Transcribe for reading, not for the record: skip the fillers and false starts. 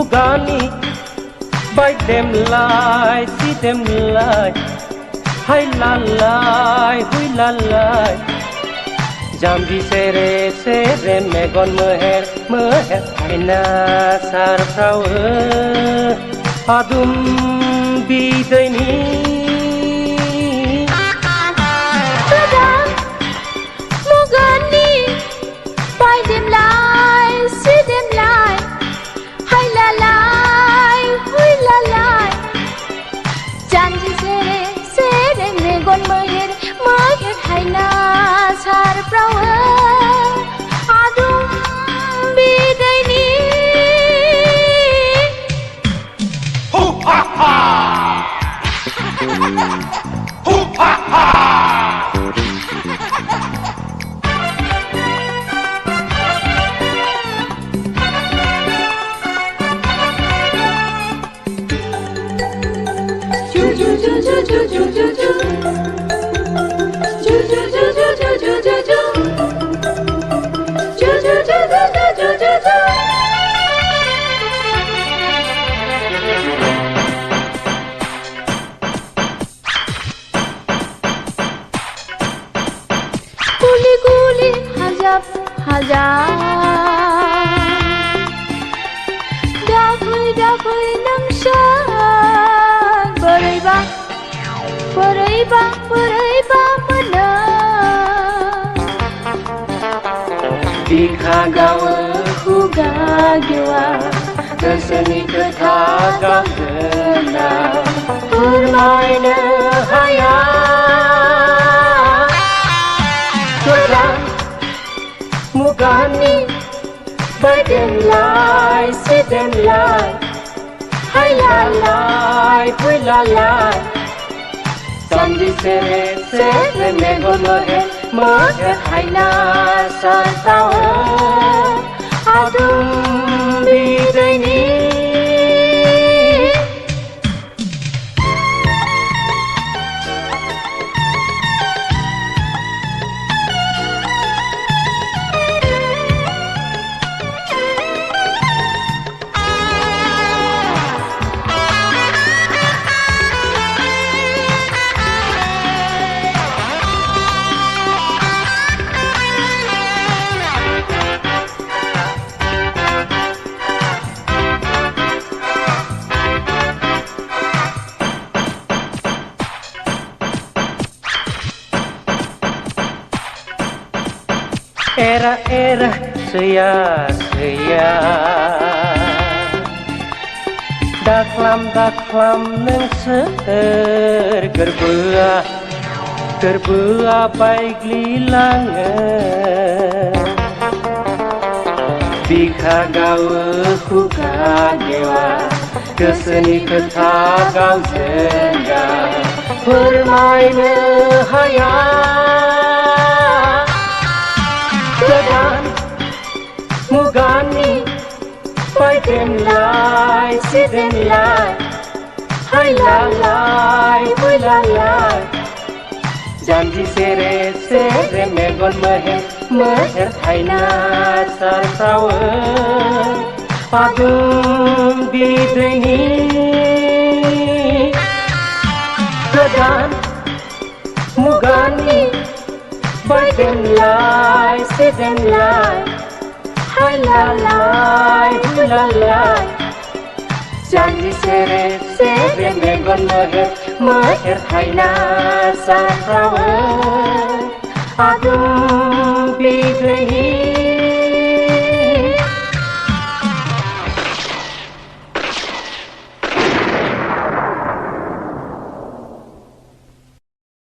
mugani by them lie, see them lie. Hai la lai, hui la lai. Jambi sere megon meher aina sar flower adum bidaini. Mugani by them lie, see them lie. Hai la lai, hui la lai. Jambi sere megon meher aina sar flower adum bidaini. Ho ha ha! Ho ha ha! Kuli kuli hajab dakui nangshan bereba mana Dikha gawe huga gewa keseni ketha gauna Purmaina haya Tulang mugani by them lie, see them lie. Hai la lai, hui la lai. Jambi sere megon meher aina sar flower adum bidaini. Era seya daklam neng ser gerbua baik lilangan Dikha gawe huga gewa keseni ketha gau jengga Purmaina haya Tulang mugani by them lie, see them lie. Hai la lai, hui la lai. Jambi sere megon meher aina sar flower adum bidaini. Tulang mugani by them lie, see them lie. Hai la lai, hui la lai. Jambi sere megon meher aina sar flower adum bidaini.